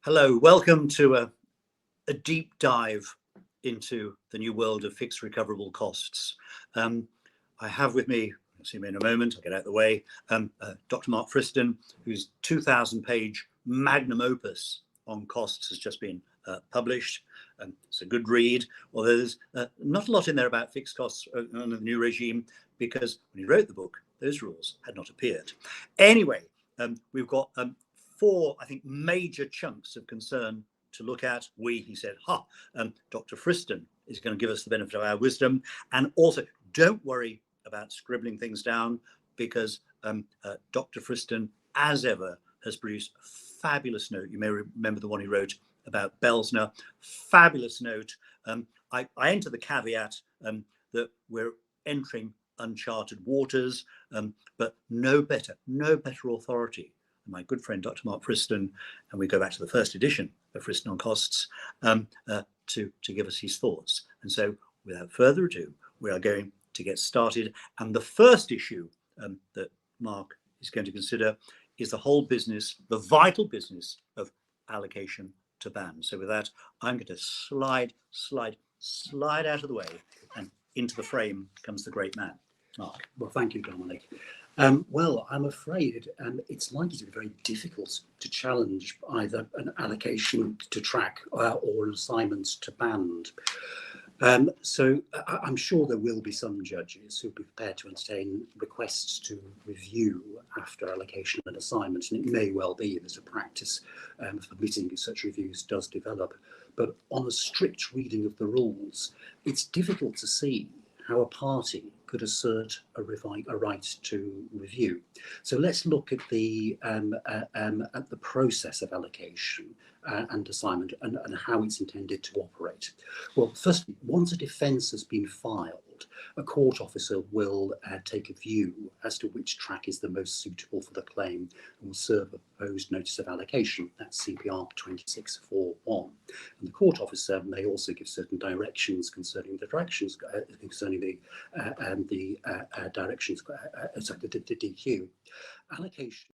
Hello, welcome to a deep dive into the new world of fixed recoverable costs. I have with me, I'll see me in a moment, I'll get out of the way, Dr. Mark Friston, whose 2,000-page magnum opus on costs has just been published. It's a good read, although there's not a lot in there about fixed costs under the new regime, because when he wrote the book, those rules had not appeared. Anyway, we've got 4, I think, major chunks of concern to look at. He said, Dr. Friston is going to give us the benefit of our wisdom. And also, don't worry about scribbling things down, because Dr. Friston, as ever, has produced a fabulous note. You may remember the one he wrote about Belsner. Fabulous note. I enter the caveat that we're entering uncharted waters, but no better authority, my good friend Dr. Mark Friston, and we go back to the first edition of Friston on Costs, to give us his thoughts. And so, without further ado, we are going to get started. And the first issue that Mark is going to consider is the whole business, the vital business of allocation to ban. So with that, I'm going to slide out of the way, and into the frame comes the great man, Mark. Well, thank you, Dominic. Well, I'm afraid it's likely to be very difficult to challenge either an allocation to track or an assignment to band. So I'm sure there will be some judges who will be prepared to entertain requests to review after allocation and assignment, and it may well be that a practice for permitting such reviews does develop. But on a strict reading of the rules, it's difficult to see how a party could assert a right to review. So let's look at the process of allocation and assignment and how it's intended to operate. Well, firstly, once a defence has been filed, a court officer will take a view as to which track is the most suitable for the claim and will serve a proposed notice of allocation. That's CPR 2641. And the court officer may also give certain directions concerning the directions concerning the directions, the DQ. Allocation